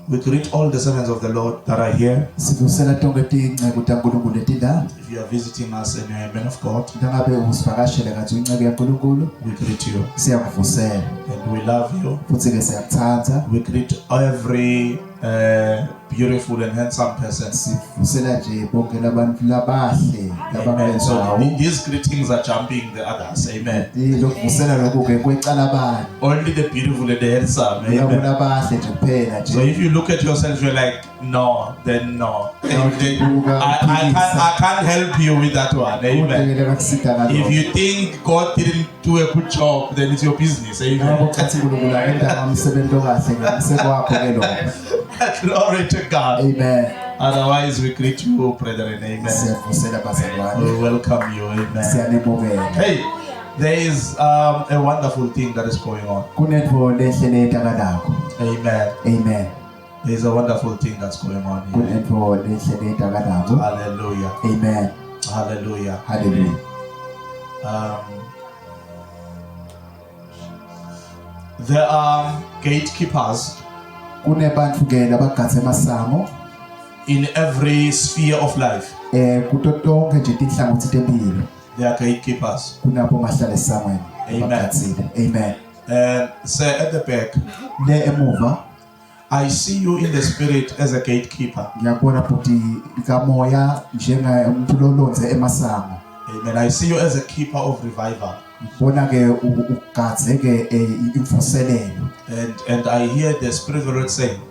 We greet all the servants of the Lord that are here. If you are visiting us and you are a man of God, we greet you. And we love you. We greet every beautiful and handsome person. Amen. So these greetings are jumping the others. Amen. Only the beautiful and the handsome. Amen. So if you look at yourself, you're like, no, then no. I can't help you with that one. Amen. If you think God didn't do a good job, then it's your business. Amen. Glory to God. Amen. Otherwise, we greet you, brethren. Amen. We welcome you. Amen. Hey, there is a wonderful thing that is going on. Amen. Amen. There is a wonderful thing that's going on here. Hallelujah. Amen. Hallelujah. Hallelujah. There are gatekeepers in every sphere of life. There are gatekeepers. Amen. Amen. Say at the back, I see you in the spirit as a gatekeeper. Amen. I see you as a keeper of revival. And I hear the Spirit of the Lord saying,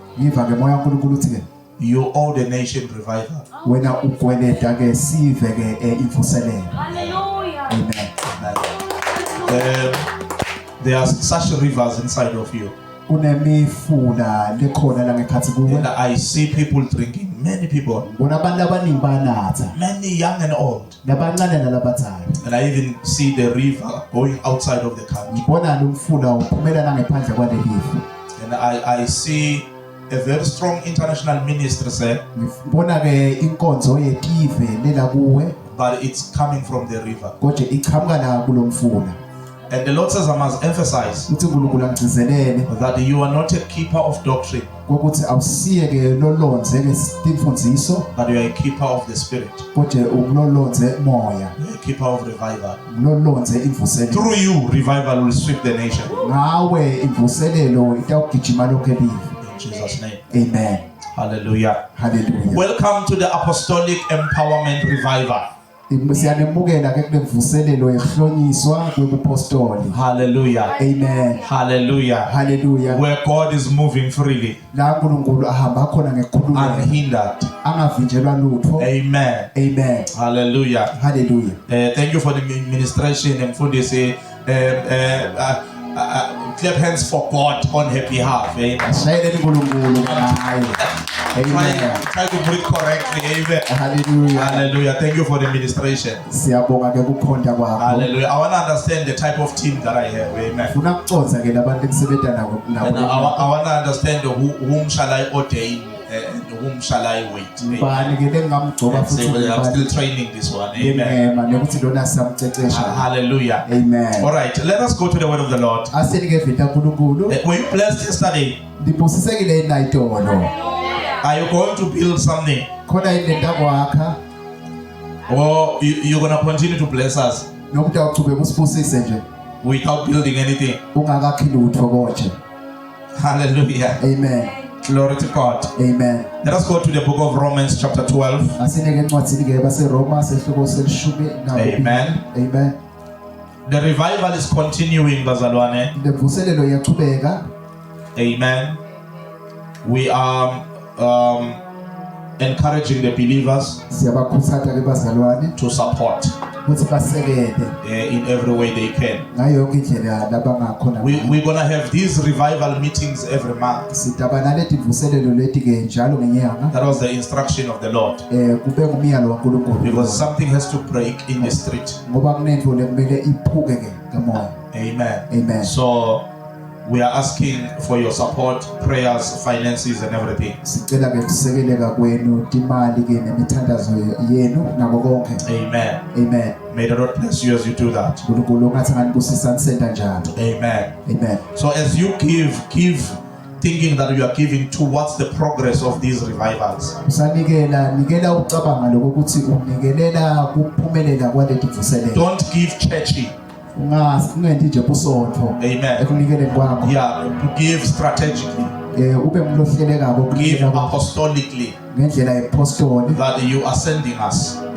you owe the nation revival. Hallelujah. Amen. There are such rivers inside of you. And I see people drinking, many people, many young and old. And I even see the river going outside of the country. And I see a very strong international ministry, sir. But it's coming from the river. And the Lord says I must emphasize that you are not a keeper of doctrine, but you are a keeper of the Spirit. You are a keeper of revival. Through you, revival will sweep the nation. In Jesus' name. Amen. Hallelujah. Hallelujah. Welcome to the Apostolic Empowerment Revival. Hallelujah. Amen. Hallelujah. Hallelujah. Where God is moving freely, unhindered. Amen. Amen. Hallelujah. Hallelujah. Thank you for the administration and for this. Clap hands for God on her behalf. Amen. Try to put it correctly. Amen. Hallelujah. Hallelujah. Thank you for the administration. Hallelujah. I want to understand the type of team that I have. Amen. And I want to understand whom shall I ordain and whom shall I wait. Amen. I'm still training this one. Amen. Hallelujah. Amen. All right. Let us go to the word of the Lord. Were you blessed yesterday? Are you going to build something? Or you're going to continue to bless us without building anything? Hallelujah. Amen. Glory to God. Amen. Let us go to the book of Romans chapter 12. Amen. Amen. The revival is continuing, Bazalwane. Amen. We are encouraging the believers to support in every way they can. We're going to have these revival meetings every month. That was the instruction of the Lord. Because something has to break in the street. Amen. Amen. So we are asking for your support, prayers, finances, and everything. Amen. Amen. May the Lord bless you as you do that. Amen. Amen. So as you give thinking that you are giving towards the progress of these revivals. Don't give churchy. Amen. Yeah, give strategically. Give apostolically. That you are sending us. Amen.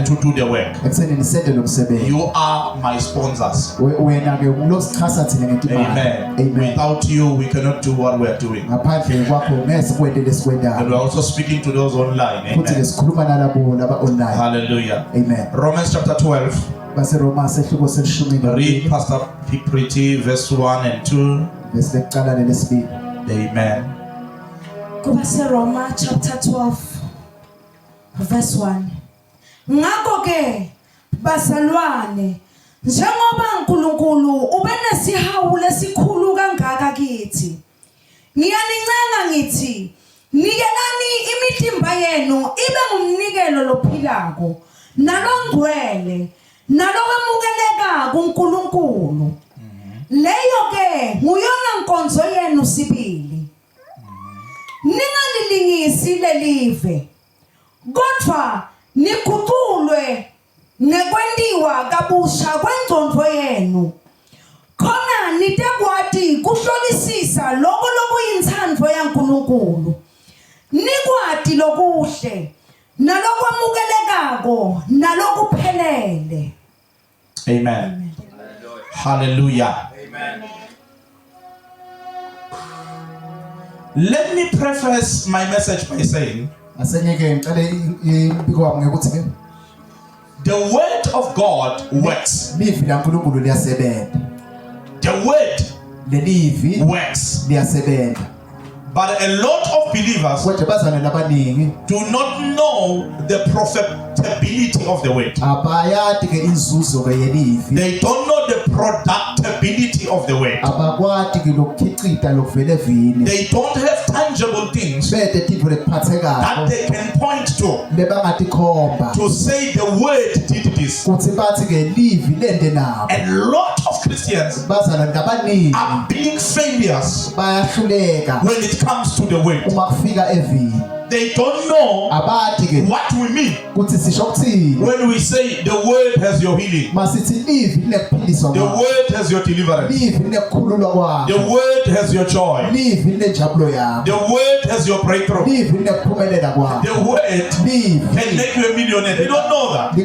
To do the work. You are my sponsors. Amen. Without you, we cannot do what we are doing. And we are also speaking to those online. Amen. Hallelujah. Amen. Romans chapter 12. Read Pastor Pretty verse 1 and 2. Amen. Roma chapter 12 verse 1. Ngakho ke bazalwane, njengoba uNkulunkulu ubenesihawu lesikhulu kangaka kithi, ngiyanincenga ngithi nikelani imitimba yenu ibe ngumnikelo lophilako nalongcwele nalokamukeleka kuNkulunkulu. Leyo ke nguyona nkonzo yenu sibili. Ningalilingisi lelive, kodwa nikuqulwe nekwendiwa kabusha kwengqondo yenu, khona nitekwati kuhlolisisa lokho lokuyinthando yaNkulunkulu, nikwati lokuhle nalokwamukelekako nalokuphelele. Amen. Hallelujah. Amen. Let me preface my message by saying the word of God works. The word works. But a lot of believers do not know the profitability of the word. They don't know the productability of the word. They don't have tangible things that they can point to say the word did this. A lot of Christians are being failures when it comes to the word. They don't know what we mean when we say the word has your healing, the word has your deliverance, the word has your joy, the word has your breakthrough, the word can make you a millionaire. They don't know that.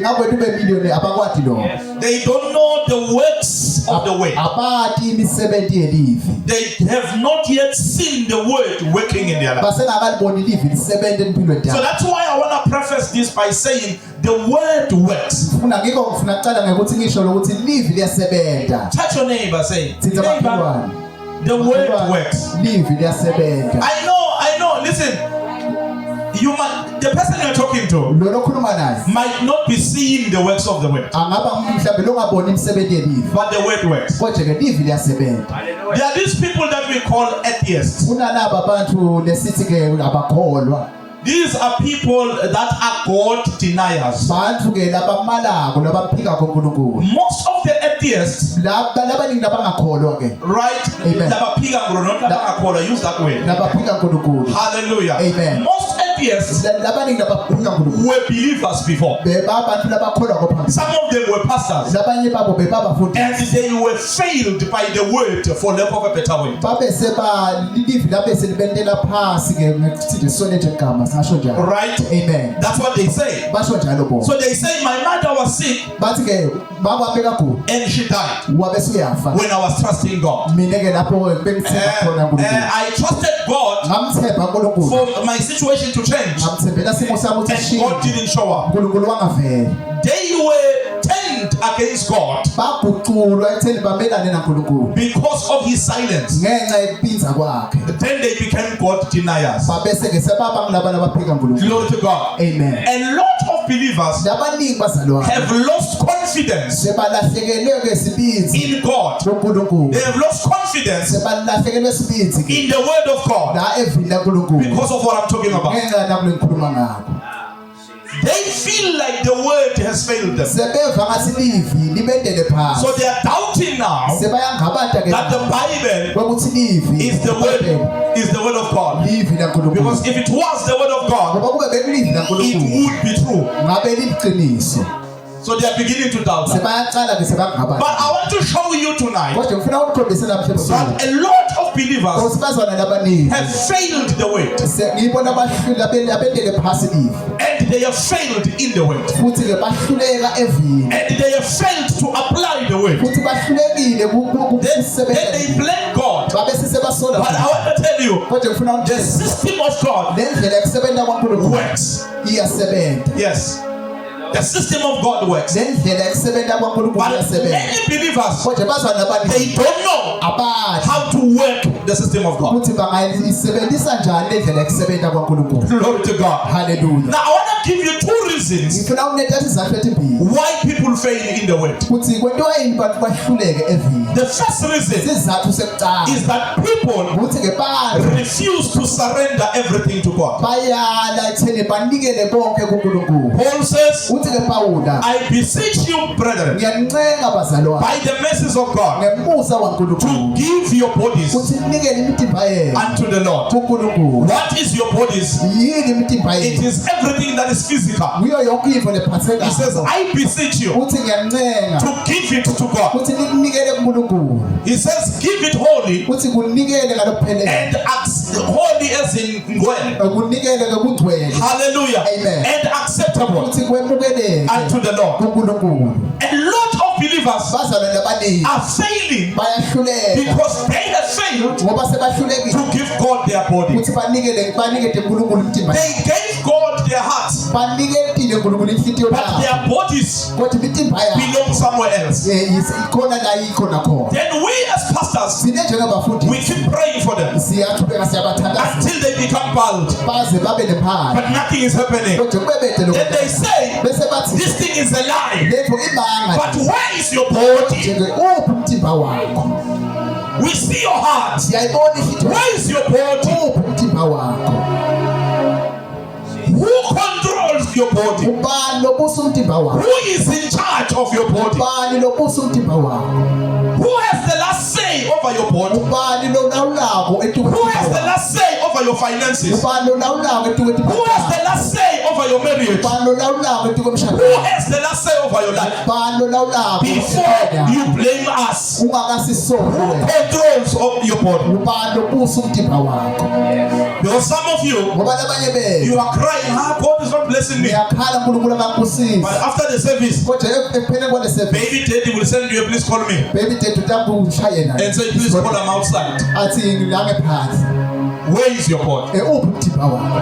They don't know the works of the word. They have not yet seen the word working in their life. So that's why I want to preface this by saying the word works. Touch your neighbor, say, neighbor, the word works. I know, listen, the person you're talking to might not be seeing the works of the word, but the word works. There are these people that we call atheists. These are people that are God deniers. Most of the atheists, right? Use that word. Hallelujah. Amen. Most atheists were believers before. Some of them were pastors, and they were failed by the word, for lack of a better word. Right? Amen. That's what they say. So they say my mother was sick and she died when I was trusting God. I trusted God for my situation to change, and God didn't show up. They were turned against God because of his silence. Then they became God deniers. Glory to God. Amen. A lot of believers have lost confidence in God. They have lost confidence in the word of God because of what I'm talking about. they feel like the word has failed them. sebeva ngathi livi libendele phansi So they are doubting now sebayangabada ke that the Bible ukuthi livi is the word of God. livi laNkulunkulu Because if it was the word of God, ngoba kube bekulivi it laNkulunkulu would be true. ngabe liqiniso So they are beginning to doubt that. sebayaqala ke sebangabada But I want to show you tonight kodwa ngifuna ukukhombisa namhla ebusuku that a lot of believers osibazwana labaningi have failed the word, ngibona abendele phasi livi and they have failed in the word, futhi ke bahluleka evini and they have failed to apply the word. futhi bahlulekile Then they blame God. babe sisebasola But I want to tell you, kodwa ngifuna the ukuthi system of God le ndlela yokusebenza kwaNkulunkulu works. iyasebenza Yes, the system of God works. le ndlela yokusebenza kwaNkulunkulu But iyasebenza many believers, kodwa bazwana they abaningi don't know abazi how to work the system of God. ukuthi bangayisebenzisa njani le ndlela yokusebenza kwaNkulunkulu Glory to God. haleluya Now I want to give you two reasons ngifuna ukunetha izathu ezimbili why people fail in the word. ukuthi kwentiwa yini bantu bahluleke evini The first reason isizathu sekuqala is that people ukuthi ke bantu refuse to surrender everything to God. bayala ekutheni banikele konke kuNkulunkulu Paul says, uthi ke Pawula I beseech you, brethren, ngiyanincenga bazalwane by the mercies of God, ngemusa to kwaNkulunkulu give your bodies ukuthi ninikele imithimba yenu unto the Lord. kuNkulunkulu What is your bodies? yini imithimba It yenu is everything that is physical. kuyo yonke into He lephathekayo says, I beseech you uthi ngiyanincenga to give it to God. uthi nikunikele kuNkulunkulu He says, give it holy, uthi kunikele ngalokuphelele and holy as in ngwele. kunikele ke kungcwele Hallelujah. Amen. And acceptable uthi kwemukeleke unto the Lord. kuNkulunkulu A lot of believers bazalwane abaningi are failing bayahluleka because they have failed ngoba sebahlulekile to give God their body. ukuthi banikele uNkulunkulu imithimba They gave God their hearts, banikele uNkulunkulu inhliziyo but yabo their bodies kodwa imithimba yabo belong somewhere else. ikhona la ikhona khona Then we as pastors, sine njengabafundi we keep praying for them siyaqhubeka siyabathandaza until they become bald, baze babe nemphahla but nothing is happening. kodwa kube bede Then they say, bese bathi this thing is a lie. letho ibanga But where is your body? njenge uphi umthimba wakho We see your heart. siyayibona inhliziyo Where is your body? uphi umthimba wakho Who controls your body? ubani lobusa umthimba wakho Who is in charge of your body? ubani lobusa umthimba wakho Who has the last say over your body? ubani lolawulako Who has the last say over your finances? ubani lolawulako Who has the last say over your marriage? ubani lolawulako etukwemshado Who has the last say over your life? ubani lolawulako Before you blame us, who ungakasisole controls of your body? ubani lobusa umthimba wakho Because some of you, ngoba labanye bethu you are crying, God is not blessing me. ngiyakhala uNkulunkulu akakusizi But after the service, kodwa ekupheleni kwale service baby daddy will send you a please call me baby daddy utambe ushaye naye and say, please call him outside. athi ngilange phansi Where is your body? uphi umthimba wakho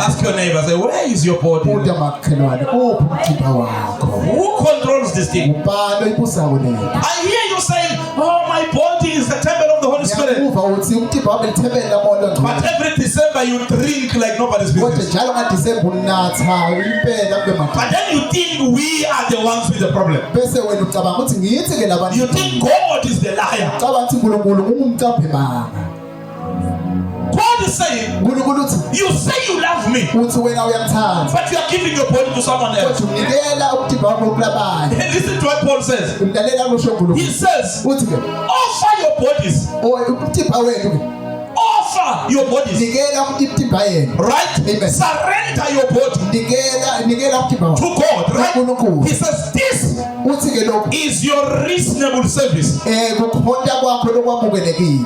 Ask your neighbor, say, where is your body? uda makhelwane uphi umthimba wakho Who controls this thing? ubani oyibusako leyo I hear you saying, oh, my body is the temple of the Holy Spirit. ngiyakuva uthi umthimba wami lithembele lamoya But ongcwele every December you drink like nobody's kodwa business. njalo ngadisemba unatha impela kube But maqala then you think we are the ones with the problem. bese wena ucabanga ukuthi ngithi ke labantu You think God is the liar. ucabanga ukuthi uNkulunkulu ungumcaphi banga God is saying, uNkulunkulu uthi you say you love me, uthi wena uyangithanda but you are giving your body to someone else. kodwa unikela umthimba wakho kulabanye And listen to what Paul says. umlalela kusho He uNkulunkulu says, uthi ke offer your bodies. umthimba wenu ke Offer your bodies. nikela umthimba yenu Right? Amen. Surrender your body nikela umthimba wakho to God. Right? uNkulunkulu He says, this uthi ke lokho is your reasonable service. kukhonda kwakho lokwamukelekile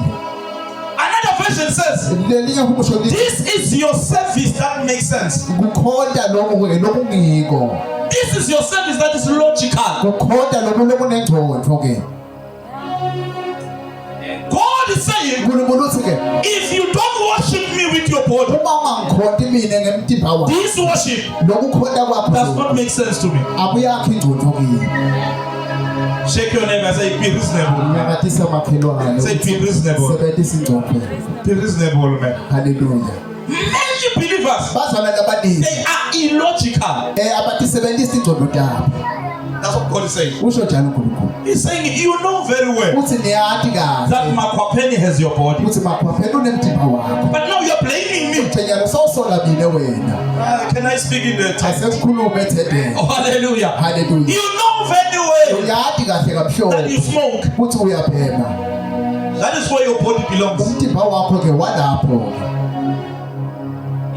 Another version says, lelinye umusho lithi this is your service that makes sense. kukhonda lokungiko This is your service that is logical. kukhonda lokunengcondo ke God is saying, uNkulunkulu uthi ke if you don't worship me with your body, uma ungangikhonti mina ngemthimba wakho this worship lokukhonda does kwakho not make sense to me. abuyakho ingcondo kimi Shake your neighbor and say, be reasonable. ngiyathisa makhelwane Say, be reasonable. sebenzisa ingcondo Be reasonable, man. haleluya Many believers, bazalwane abaningi they are illogical. abathi sebenzisa ingcondo yabo That's what God is saying. usho njalo uNkulunkulu He's saying, you know very well uthi niyathi that kahle Makwapeni has your body. uthi makhwaphela unemthimba wakho But now you're blaming me. njalo sawusola mina wena Can I speak in the text? asekukhuluma ethedeni Oh, hallelujah. hallelujah You know very well uyathi kahle that kamhlophe you smoke. uthi uyaphema That is where your body belongs. umthimba wakho ke walapho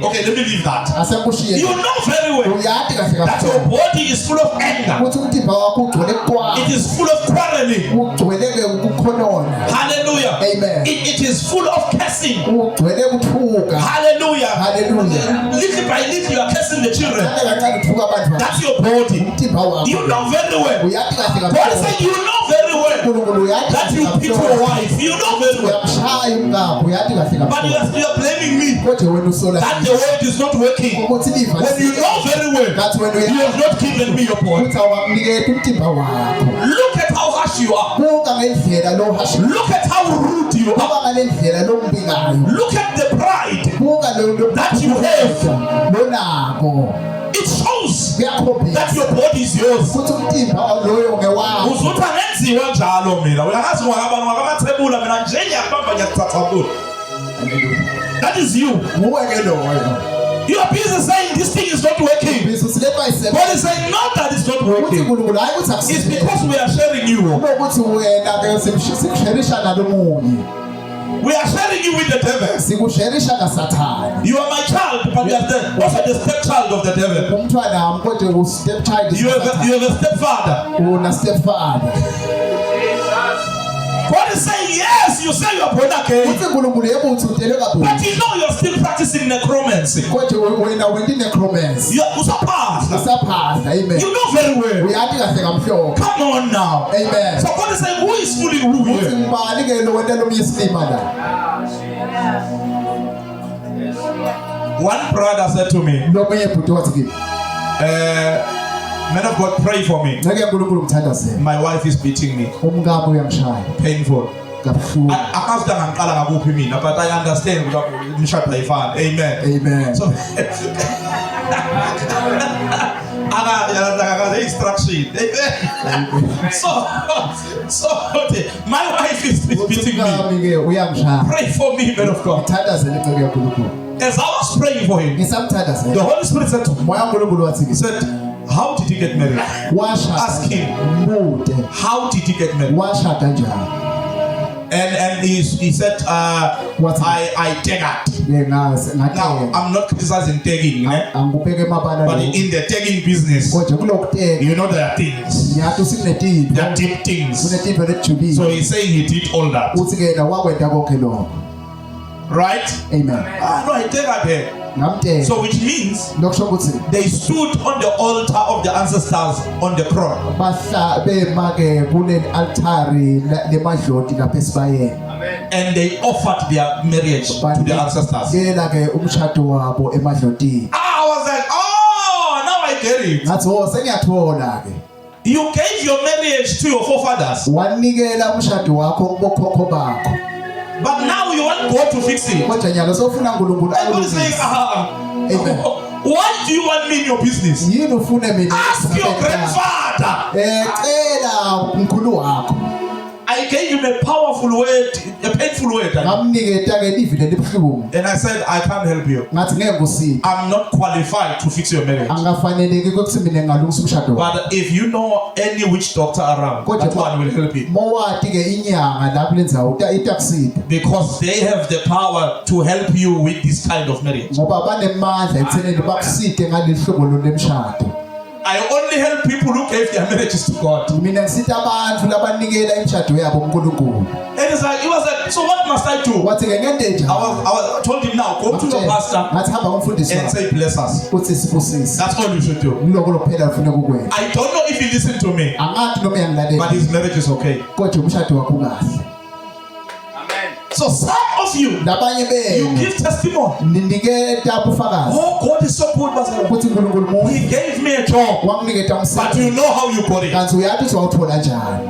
Okay, let me leave that. asekushiye You know very well uyathi kahle that your kamhlophe body is full of anger. uthi umthimba wakho ugcwele kwa It is full of quarreling. ugcwele ke ukukhonona Hallelujah. Amen. It is full of cursing. ugcwele ukuthuka Hallelujah. Hallelujah. Little by little, you are cursing the children. kancane kancane uthuka abantu That's your body. umthimba wakho You know very well. uyathi kahle God kamhlophe said, you know very well uNkulunkulu uyathi that you kahle beat your kamhlophe wife. You know very well. uyamshaya umkakho uyathi kahle But kamhlophe you are blaming me kodwa wena usola that the word is not working. ukuthi liva When you know very well ngathi wena you have not given me your body. uthi awamnikela umthimba wakho Look at how harsh you are. buka ngendlela lohasha Look at how rude you buka are. ngalendlela lombikayo Look at the pride. buka lo That you have. lonako It shows that kuyakhombisa your body is yours. ukuthi umthimba loyo ngewakho Uzuthi angenziwa njalo mina. Uyangazi ngakabantu ngakamathebula mina nje ngiyabamba ngiyathathapula. That is you. nguwe ke loyo You are busy saying this thing is not working. bizo silepa isebe God is saying not that it's not ukuthi working. uNkulunkulu hayi ukuthi It's akusize because we are sharing you. ukuthi wena ke sikusherisha nalomunye We are sharing you with the devil. sikusherisha nasathana You are my child, but you are also the stepchild of the devil. umntwana wami kodwa u-stepchild You have a stepfather. una stepfather God is saying, yes, you say you are born again, uthi uNkulunkulu yebo uthi udelwe but kabusha you know you're still practicing necromancy. kodwa wena wena necromancy You are usapasa. usaphasa amen You know very well. uyathi kahle kamhlophe Come on now. amen So God is saying, who is fooling who uthi here? ngibani ke lo wena lomnye isilima la One brother said to me, lomunye bhuti wathi kimi man of God, pray for me. ngeke uNkulunkulu ngithandazele My wife is beating me. umkami uyangishaya Painful. kabuhlungu Akazi ngaqala ngakuphi mina, but I understand ukuthi umshado ayifani. Amen. amen So Aga instruction. So my wife is beating me. umkami ke uyangishaya Pray for me, man of God. ngithandazele inceke yaNkulunkulu As I was praying for him, the ngisamthandazela Holy Spirit said to me, moya kaNkulunkulu wathi he said, how did he get married? washada Ask him. mbude How did he get married? washada njani And he said, What? I tagged. ngazi Now, ngathi I'm not criticizing tagging, angikubeke emabala but lo in the tagging business, kodwa kulokuteka you know there are things. nyathi usinetimbo There are deep things. kunetimbo lejubile So he's saying he did all that. uthi ke na wakwenda konke lokho Right? amen No, I tagged her. ngamteka So which means lokusho ukuthi they stood on the altar of the ancestors on the cross. bahla bema ke kule altari lemadloti lapha esibayeni And they offered their marriage to the ancestors. kela ke umshado wabo emadlotini I was like, oh, now I get it. ngathi ho sengiyathola ke You gave your marriage to your forefathers, wanikela umshado wakho kubokhokho bakho but now you want God to fix it. kodwa nyalo sofuna uNkulunkulu And God is saying, Amen. why do you want me in your business? yini ufune mina Ask your grandfather. cela umkhulu wakho I gave him a powerful word, a painful word. ngamniketa ke livile libhlungu And I said, I can't help you. ngathi ngeke ngusiphi I'm not qualified to fix your marriage. angafaneleki ukuthi mina ngalungisa umshado wakho But if you know any witch doctor around, that one will help you. mowati ke inyanga lapho lendzawo itakusida Because they have the power to help you with this kind of marriage. ngoba banemandla ekuthenini bakuside ngalihlobo lemshado I only help people who gave their marriages to God. mina ngisithi abantu labanikela imshado yabo uNkulunkulu And it's like, he was like, so what must I do? wathi ke ngenze I told him now, go to your pastor ngathi hamba kumfundisi and wakho say, bless us. uthi sibusise That's all you should do. kuloko lokuphela kufuneka ukwenza I don't know if he listened to me, angathi noma uyangilalela but his marriage is okay. kodwa umshado wakho kahle So some of you, labanye you benu give testimony. niniketa ubufakazi Oh, God is so good, Pastor. ukuthi uNkulunkulu muhle He gave me a job, wakuniketa but umsebenzi you know how you got it. kanti uyathi uthi wawuthola njani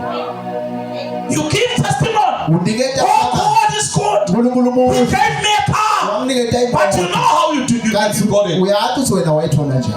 You give testimony. uniketa Oh, ubufakazi God is good. uNkulunkulu He muhle gave me a car, wakuniketa but you imoto know how you kanti got it. uyathi uthi wena wayithola njani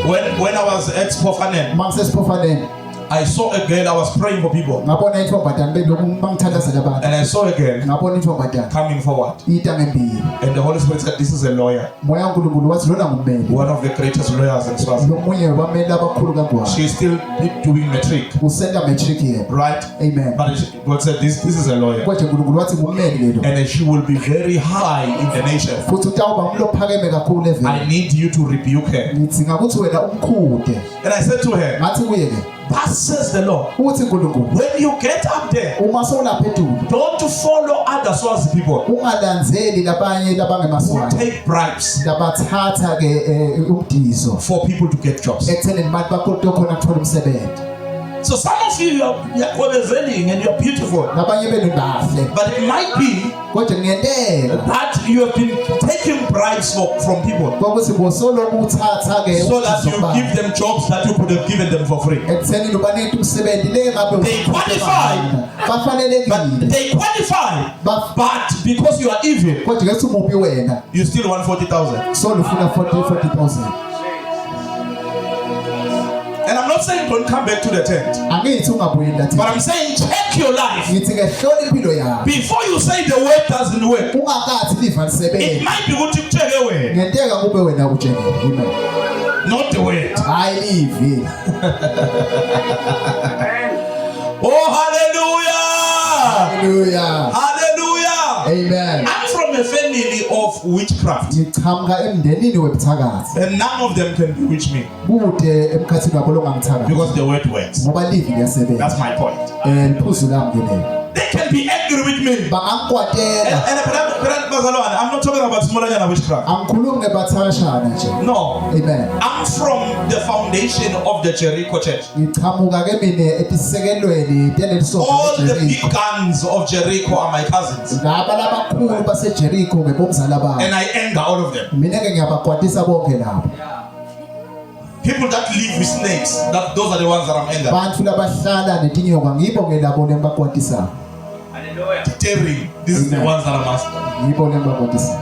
When I was at Spofanen, Mangisesipofaneni I saw a girl. I was praying for people, ngabona intombazane bengithandazela abantu and I saw a girl ngabona intombazane coming forward, ita ngembili and the Holy Spirit said, "This is a lawyer, moya kaNkulunkulu wathi lona ngummeli one of the greatest lawyers in Swaziland. lo munye wabameli abakhulu kangwane She's still doing matric, usenda matric yena right? amen But God said, this is a lawyer, kodwa uNkulunkulu wathi ngummeli lelo and she will be very high in the nation. futhi utawuba umlophakeme kakhulu I eveni need you to rebuke her." ngithi ngakuthi wena umkhude And I said to her, ngathi kuye ke "Thus says the Lord, uthi uNkulunkulu when you get up there, uma sowulapha edulo don't follow other Swazi people ungalandzeli labanye who labangemaswazi take bribes labathatha ke umdizo for people to get jobs." ekuthenini abantu bakhona kuthola umsebenzi So some of you are representing and you're beautiful, labanye benu bahle but it might be kodwa kungenteka that you have been taking bribes from people kwakuthi ngosolomo uthatha ke so that you give them jobs that you could have given them for free. ekuthenini ubanika umsebenzi le ngabe They qualify, bafanelekile but they qualify, Ba- but because you are evil, kodwa ke umubi wena you still want 40,000. solo ufuna 40,000 And I'm not saying don't come back to the tent, angithi ungabuyi but ndathi I'm saying check your life ngithi ke hlola impilo yakho before you say the word doesn't work. ungakathi liva It lisebenze might be good to check away, ngenteka kube wena utshengile amen not the word. hayi livi Oh, hallelujah! haleluya Hallelujah! amen I'm from a family of witchcraft, ngichamka emndenini webuthakathi and none of them can bewitch me kude emkhathini wabo longangithakathi because the word works. ngoba livi liyasebenza That's my point. liphuzu lami lelo They can be angry with me. bangangikwatela I'm not talking about Smolanyana witchcraft. angikhulumi ngebathakashana nje No. amen I'm from the foundation of the Jericho church. ngichamuka ke mina etisisekelweni All the big telelisoka guns of Jericho are my cousins, laba labakhulu baseJericho ngebomzala babo and I anger all of them. mina ke ngiyabakwatisa bonke labo People that live with snakes, those are the ones that I'm angry. bantu labahlala netinyoka ngibo ke labo lembakwatisa Terry, these are the Amen. ones that I'm asking. ngibo lembakwatisa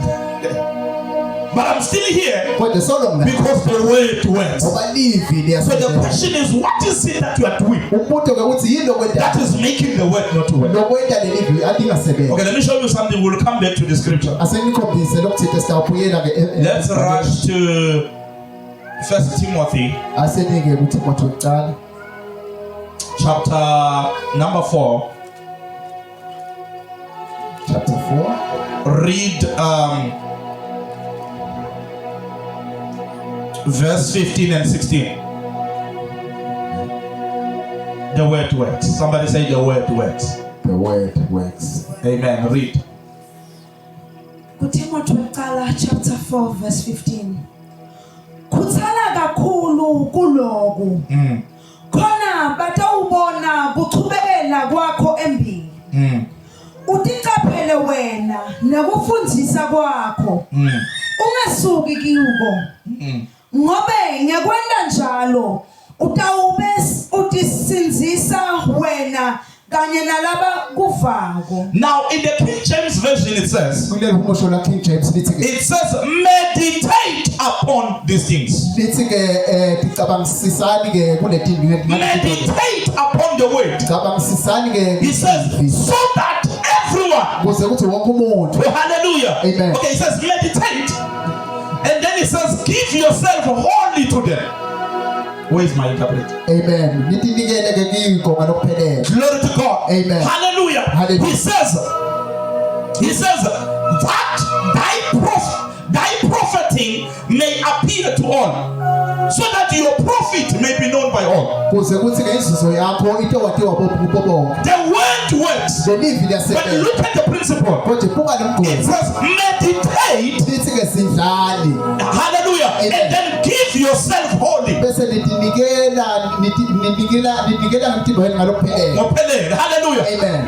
But I'm still here kodwa solo mina because the word works. ngoba livi So the liyasebenza question is, what is it that you are doing umuntu ke uthi yini that lokwenza is making the word not to work? lokwenda lelivi alingasebenza Okay, let me show you something. We'll come back to the scripture. asenikhombise lokuthi sitawubuyela ke Let's rush to 1 Timothy asenike kuTimothy wokuqala chapter number 4. chapter 4 Read verse 15 and 16. The word works. Somebody say the word works. the word works Amen. Read. kuTimothy wokuqala chapter 4 verse 15 khuthala kakhulu kuloku khona batawubona kuchubekela kwakho embili uticaphele wena nekufundisa kwakho ungesuki kiko ngobe ngekwenda njalo utawube utisinzisa wena kanye nalaba kuvako. Now in the King James version it says, kuleli humusho la King James lithi ke it says meditate upon these things. lithi ke ticabangisisani ke kuletinto Meditate upon the word. ticabangisisani ke He says so that everyone. kuze kuthi wonke umuntu Oh, hallelujah. Amen. Okay, it says meditate. And then it says give yourself wholly to them. Where is my interpreter? amen nitinikele ke kuyigoma lokuphelele Glory to God. Amen. Hallelujah. Hallelujah. He says that thy profiting may appear to all, so that your profit may be known by all. kuze kuthi ke izuzo yakho into watiwa bonke The word works, lelivi but liyasebenza look at the principle. kodwa buka It nomgozi says meditate. lithi ke sidlali Hallelujah. Amen. And then give yourself wholly. bese ninikela ngemtimba wenu ngalokuphelele Hallelujah. Amen.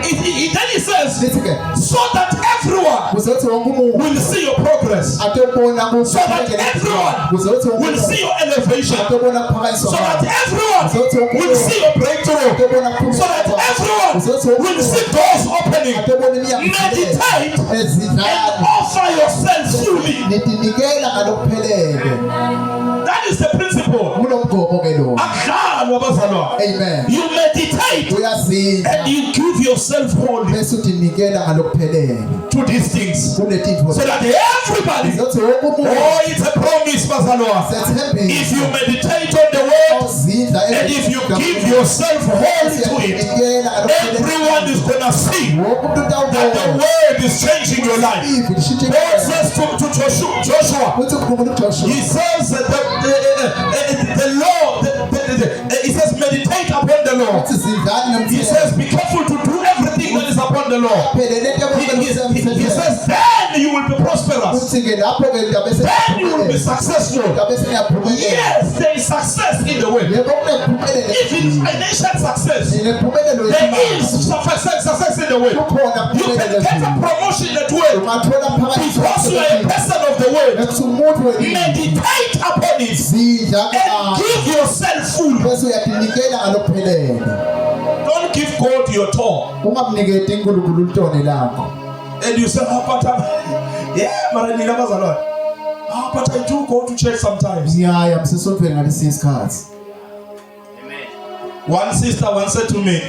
Then he says, lithi ke so that everyone kuze kuthi wonke umuntu will see your progress, atobona so that everyone kuze kuthi wonke will see umuntu your elevation, atobona kuphakanyiswa so that kwakho everyone will see your breakthrough, atobona so that everyone will see doors opening. atobona iminyango Meditate and ezidlali offer yourself fully. nitinikela ngalokuphelele That is the principle. Amen. You meditate and you give yourself wholly to these things so that everybody, it's a promise, if you meditate on the word and if you give yourself wholly to it, everyone is going to see that the word is changing your life. God says to Joshua, he says that the Lord, he says meditate upon the Lord. He says be careful to do everything that is upon the Lord. He says then you will be prosperous. Then you will be successful. Yes, there is success in the way. If it is financial success, there is success in the way. You can get a promotion in that way because you are a person of the word. Meditate upon it and give yourself full. Don't give God your tongue. And you say, but I do go to church sometimes. One sister once said to me,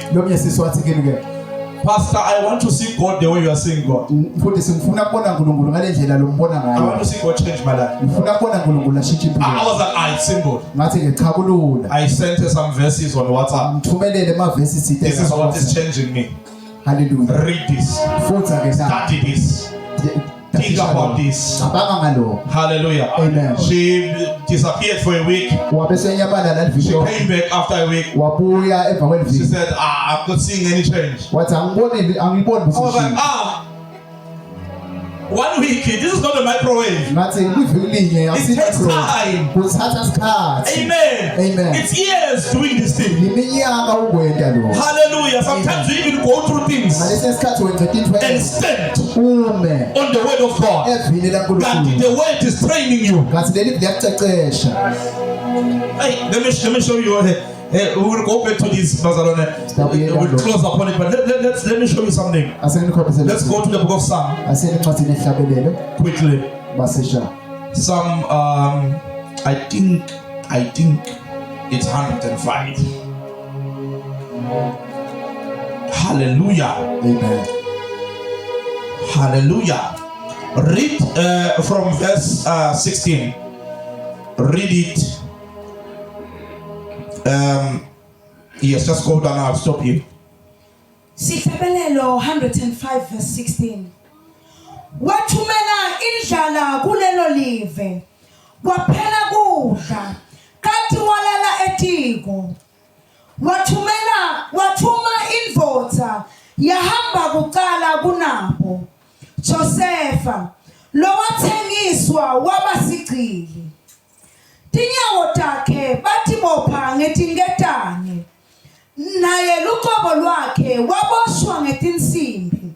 Pastor, I want to see God the way you are seeing God. I want to see God change my life. I was like, I symbol. I sent her some verses on WhatsApp. This is what is changing me. Hallelujah. Read this. Study this. Think about this. Hallelujah. Amen. She disappeared for a week. She came back after a week. She said, I'm not seeing any change. I was like, 1 week, this is not a microwave. It takes time. Amen. It's years doing this thing. Hallelujah. Sometimes we even go through things and stand on the word of God. That the word is training you. Hey, let me show you. We will go back to this, Barcelona. We'll close upon it, but let me show you something. Let's go to the book of Psalm quickly. Psalm, I think it's 105. Hallelujah. Amen. Hallelujah. Read from verse 16. Read it. Yes, just go down. I'll stop you. Sihlabelelo 105 verse 16. Wathumela indlala kulelo live. Waphela kudla. Kathi walala etiko. Wathuma indvodza yahamba kuqala kunabo. Josepha lo wathengiswa wabasigcili. Tinyawo takhe bathi bopha ngetingetane. Naye luqobo lwakhe waboshwa ngetinsimbi.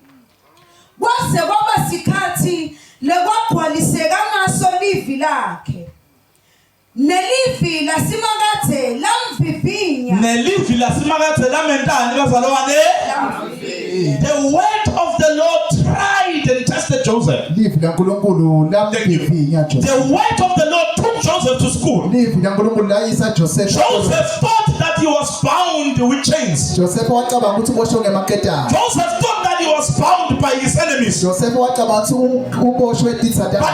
Kwase kwaba sikhathi lekwagcwaliseka ngaso livi lakhe. Nelivi lasimakathe lamvivinya. Nelivi lasimakathe lamentani bazalwane? The word of the Lord tried and tested Joseph. The word of the Lord took Joseph to school. Joseph thought that he was bound with chains. Joseph thought that he was bound by his enemies. But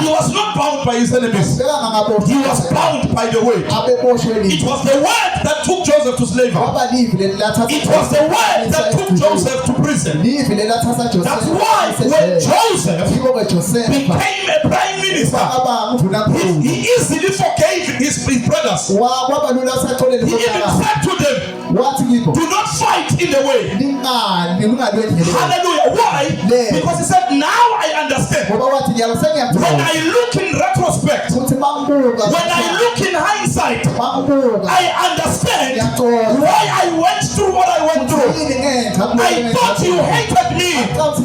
he was not bound by his enemies. He was bound by the word. It was the word that took Joseph to slavery. It was the word that took Joseph to prison. That's why when Joseph became a prime minister, he easily forgave his brothers. He even said to them, do not fight in the way. Hallelujah. Why? Because he said, now I understand. When I look in retrospect, when I look in hindsight, I understand why I went through what I went through. I thought you hated me, but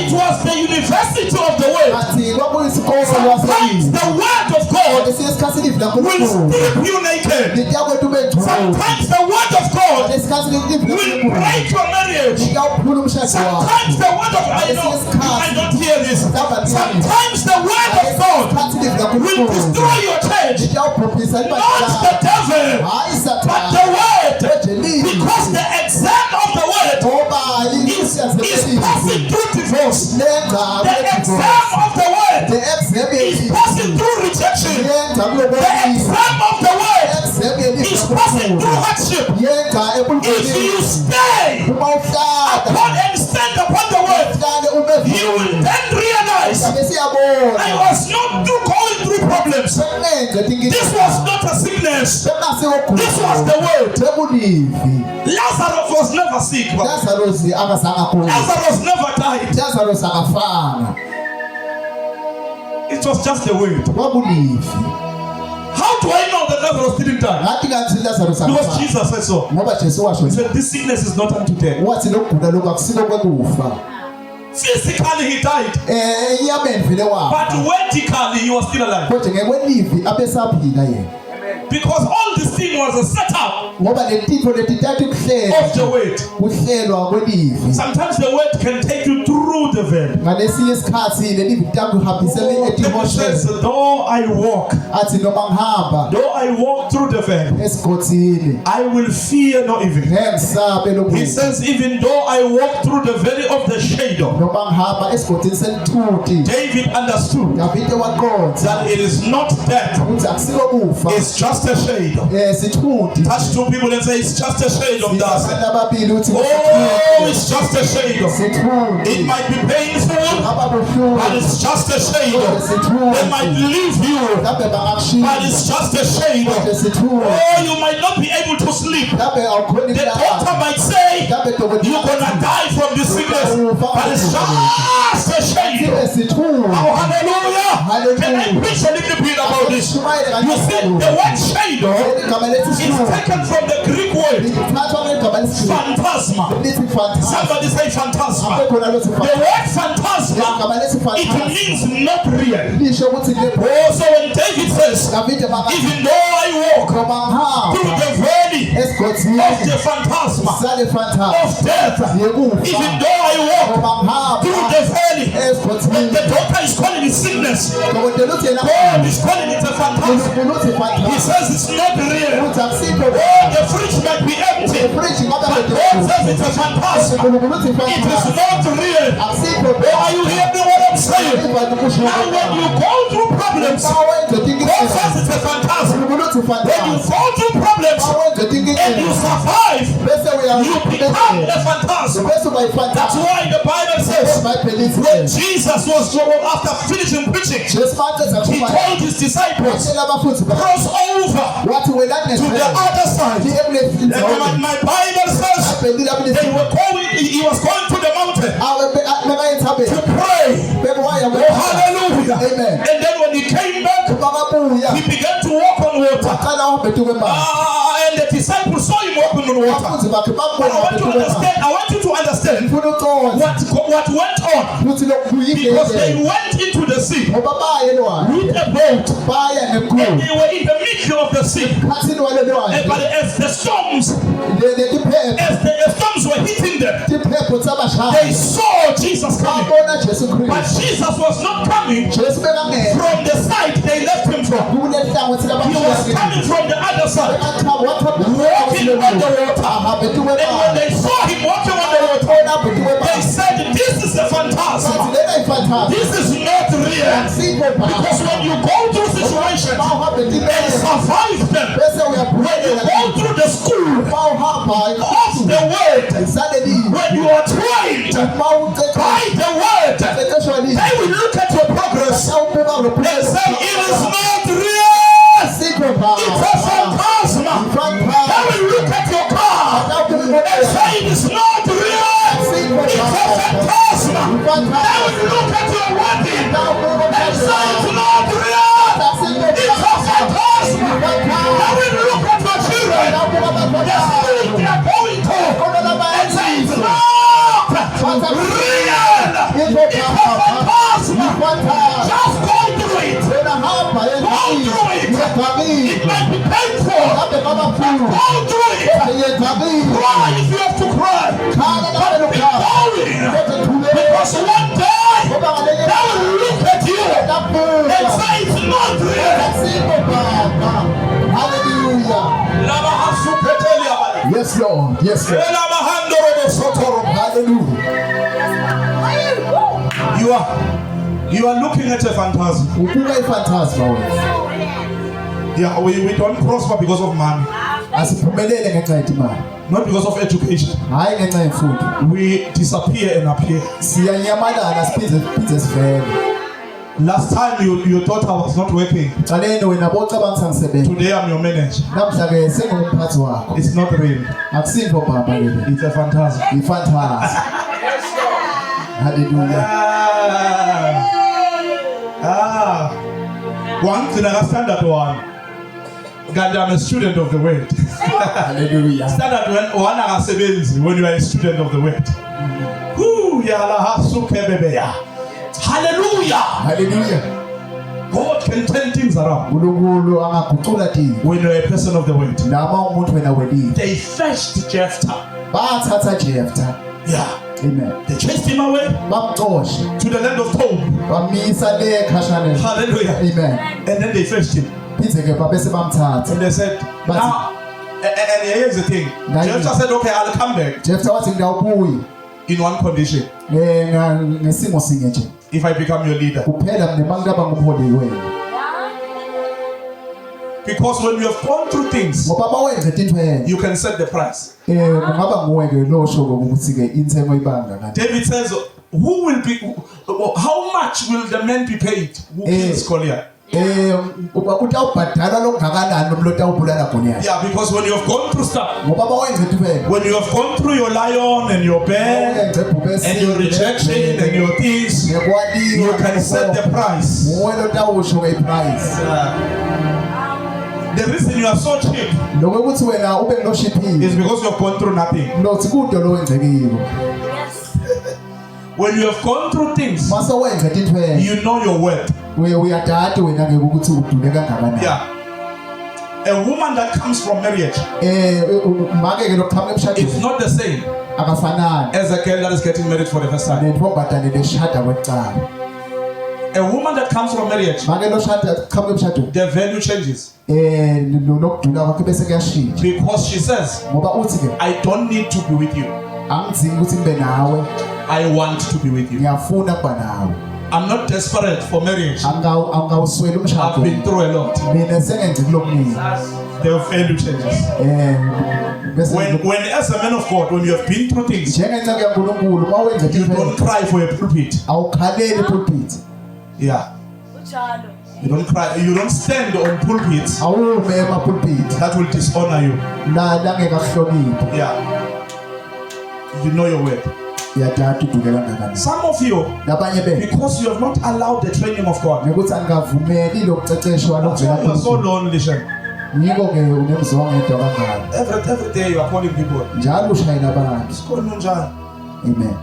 it was the university of the word. Sometimes the word of God God will strip you naked. Sometimes the word of God will break your marriage. Sometimes the word of I don't hear this. Sometimes the word of God will destroy your church. Not the devil, but the word. Because the exam of the word is passing through divorce. The exam of the word is passing through rejection. The exam of the word is passing through hardship. If you stay upon and stand upon the word, you will then realize I was not going through problems. This was not a sickness. This was the word. Lazarus was never sick. Lazarus never died. It was just the word. How do I know that Lazarus didn't die? Because Jesus said so. He said this sickness is not unto death. Physically he died, but vertically he was still alive. Because all this thing was a setup of the word. Sometimes the word can take you through the veil. David says, though I walk through the veil, I will fear no evil. He says, even though I walk through the valley of the shadow. David understood that it is not death, it's just a shadow. Touch two people and say, it's just a shade of dust. Oh, it's just a shadow. It might be painful, but it's just a shadow. They might leave you, but it's just a shadow. Oh, you might not be able to sleep. The doctor might say you're gonna die from this sickness, but it's just a shadow. Oh, hallelujah! Can I preach a little bit about this? You see, the word shadow is taken from the Greek word phantasma. Somebody say phantasma. The word phantasma, it means not real. Oh, so when David says, even though I walk through the valley of the phantasma of death, even though I walk through the valley, when the doctor is calling it sickness, God is calling it a phantasm. He says it's not real. Oh, the fridge might be empty, but God says it's a phantasm. It is not real. Oh, are you hearing what I'm saying? Now when you go through problems, God says it's a phantasm. When you go through problems and you survive, you become a phantasm. That's why the Bible says when Jesus was after finishing preaching, he told his disciples, cross over to the other side. And my Bible says he was going to the mountain to pray. Oh, hallelujah. Amen. And then when he came back, he began to walk on water. And the disciples saw him walking on water. But I want you to understand what went on. Because they went into the sea with a boat. And they were in the middle of the sea. But as the storms were hitting them, they saw Jesus coming. But Jesus was not coming from the side they left him from. He was coming from the other side, walking on the water. And when they saw him walking on the water, they said, this is a phantasm. This is not real. Because when you go through situations and survive them, when you go through the school of the word, when you are trained by the word, they will look at your progress and say, it is not real. It's a phantasm. They will look at your car and say, it is not real. It's a phantasm. They will look at your wedding and say, it's not real. It's a phantasm. They will look at your children, the school they are going to, and say, it's not real. It's a phantasm. Just go through it. It might be painful. Go through it. Cry if you have to cry. But be going. Because one day they will look at you and say it's not real. Hallelujah. Yes, Lord. Yes, Lord. Hallelujah. You are looking at a phantasm. Yeah, we don't prosper because of money. Not because of education. We disappear and appear. Last time you thought I was not working. Today I'm your manager. It's not real. It's a phantasm. Hallelujah. One thing I understand that one. God, I'm a student of the word. Hallelujah. Standard when you are a student of the word. Hallelujah. Hallelujah. God can turn things around when you're a person of the word. They fetched Jephthah. Yeah. Amen. They chased him away to the land of Tob. Hallelujah. Amen. And then they fetched him. And they said, now, and here's the thing. Jephthah said, okay, I'll come back in one condition. If I become your leader. Because when you have gone through things, you can set the price. David says, who will be, how much will the man be paid who kills Goliath? Yeah, because when you have gone through stuff, when you have gone through your lion and your bear and your rejection and your things, you can set the price. The reason you are so cheap is because you have gone through nothing. When you have gone through things, you know your worth. Yeah. A woman that comes from marriage is not the same as a girl that is getting married for the first time. A woman that comes from marriage, the value changes. Because she says, I don't need to be with you. I want to be with you. I'm not desperate for marriage. I've been through a lot. The value changes. When as a man of God, when you have been through things, you don't cry for a pulpit. Yeah. You don't cry. You don't stand on pulpits that will dishonor you. Yeah. You know your word. Some of you, because you have not allowed the training of God, you are so lonely. Every day you are calling people. Amen.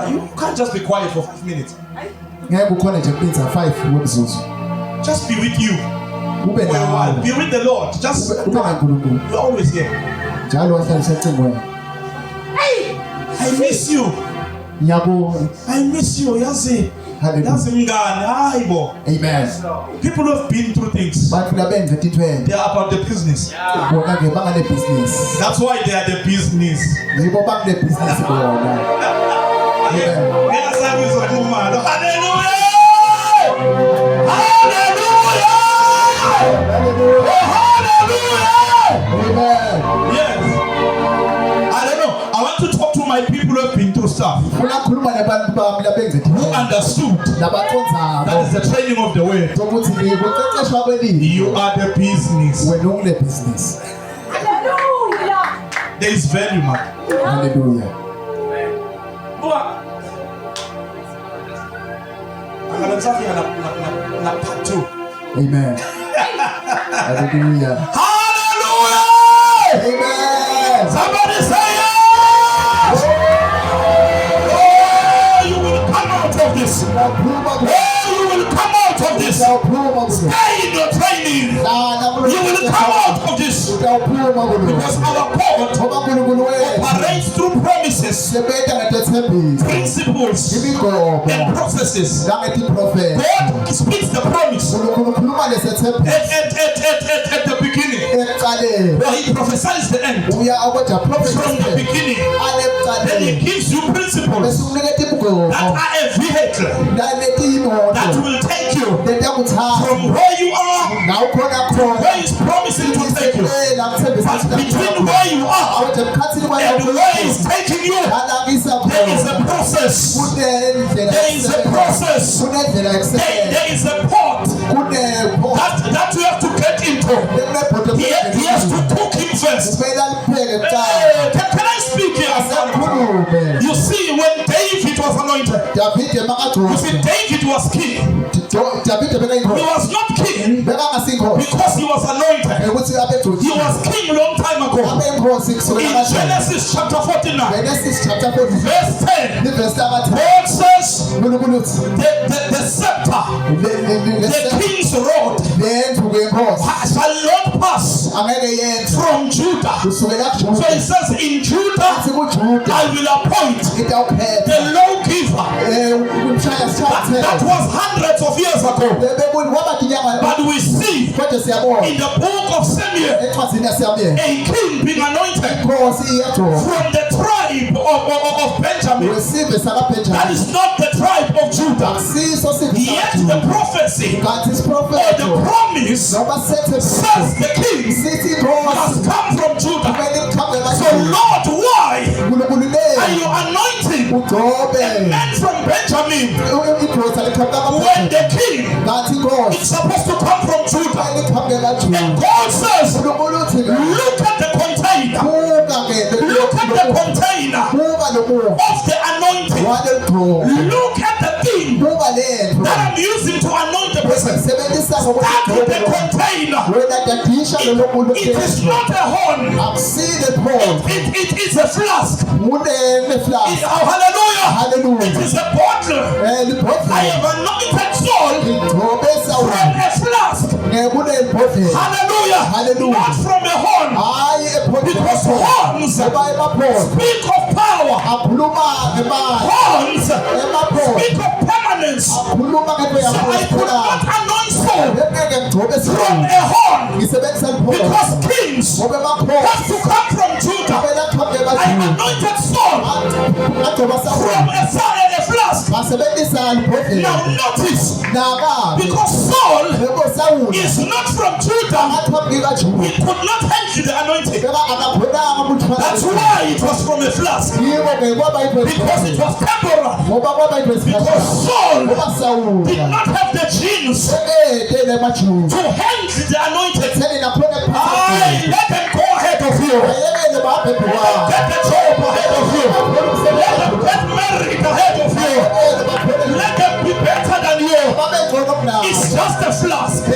You can't just be quiet for 5 minutes. Just be with you. For a while. Be with the Lord. Just you're always here. I miss you. I miss you. Yazi. Amen. People who have been through things, they are about the business. That's why they are the business. Hallelujah! Hallelujah! Yes. I don't know. I want to talk to my people who have been through stuff. Who understood that is the training of the word. You are the business. Hallelujah. There is value, man. Hallelujah. Part 2. Amen. Hallelujah. Hallelujah. Amen. Somebody say yes. Oh, you will come out of this. Because our God operates through promises, principles, and processes. God speaks the promise at the beginning. Well, he prophesies the end from the beginning. Then he gives you principles that are a vehicle that will take you from where you are to where he's promising to take you. But between where you are and where he's taking you, there is a process. There is a process. There is a port that you have to get into. He has to cook him first. Can I speak here? You see, when David was anointed, you see, David was king. He was not king because he was anointed. He was king long time ago. In Genesis chapter 49, verse 10, God says the scepter, the king's rod, shall not pass from Judah. So he says, in Judah I will appoint the lawgiver. That was hundreds of years ago. But we see in the book of Samuel a king being anointed from the tribe of Benjamin. That is not the tribe of Judah. Yet the prophecy or the promise says the king must come from Judah. So Lord, why are you anointing a man from Benjamin when the king is supposed to come from Judah? And God says, look at the container. Look at the container of the anointing. Look at the thing that I'm using to anoint the person. Start with the container. It is not a horn. It is a flask. Hallelujah. It is a bottle. I have anointed Saul from a flask. Hallelujah. Not from a horn. Because horns speak of power. Horns speak of permanence. So I could not anoint Saul from a horn. Because kings have to come from Judah. I anointed Saul from a flask. Now notice, because Saul is not from Judah, he could not handle the anointing. That's why it was from a flask. Because it was temporal. Because Saul did not have the genes to handle the anointing. Let them go ahead of you. Let them get the job ahead of you. Let them get married ahead of you. Let them be better than you. It's just a flask. They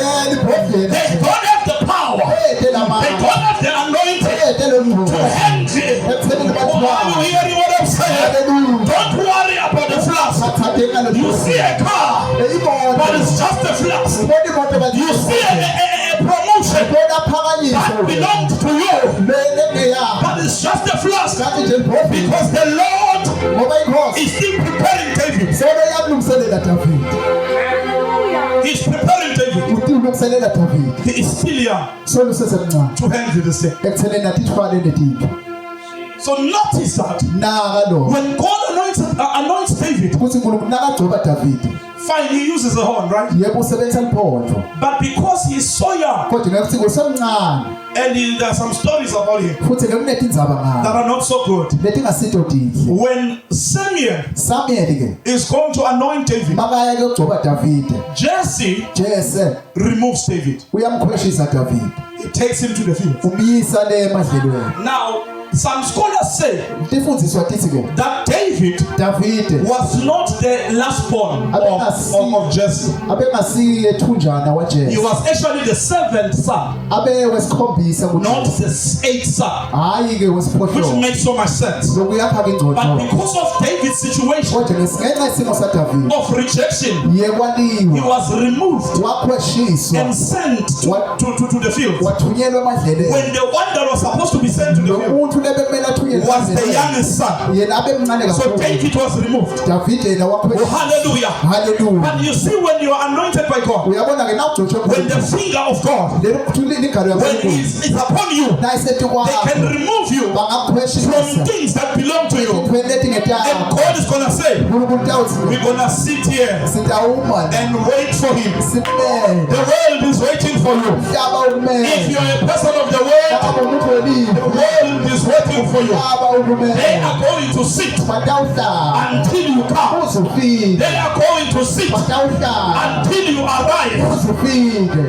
don't have the power. They don't have the anointing to handle it. Are you hearing what I'm saying? Don't worry about the flask. You see a car, but it's just a flask. You see a promotion that belongs to you, but it's just a flask. Because the Lord is still preparing David. He's preparing David. He is still young to handle the same. So notice that when God anoints David, fine, he uses a horn, right? But because he's so young, and there are some stories about him that are not so good. When Samuel is going to anoint David, Jesse removes David. He takes him to the field. Now, Some scholars say tifundiswa tithi ke that David Davide was not the last born of Jesse. abengasi ethunjana wa He Jesse was actually the seventh son, abe wesikhombisa not kuJese the eighth son, hayi ke which wesiphohlo makes so much sense. lokuyakha ke But ingcono because of David's situation kodwa ngesingenxa isimo saDavide of rejection, ye he kwaliwa was removed wakhweshiswa and sent to the field. wathunyelwa emadleleni When the one that was supposed to be sent to the field umuntu lebekumele athunyelwe was the youngest son, yena abe mncane so kakhulu David was removed. Davide yena Oh, wakhweshiswa hallelujah. haleluya But you see, when you are anointed by God, uyabona ke nawugcotshwe when the finger of God, lelo kuthula igalo when yankulunkulu it's upon you, nayisethi they can kwakho remove you from bangakukhweshisa things that belong to you. entweni lethi And ngetako God is going to say, unkulunkulu utawuthi we're going to sit here sitawuma and wait for him. simele The world is waiting for you. umhlaba If ukumele you're a person of the world, kama umuntu the welive world is waiting for you. umhlaba They ukumele are going to sit batawuhlala until you come. uze ufike They are going to sit batawuhlala until you arrive. uze ufike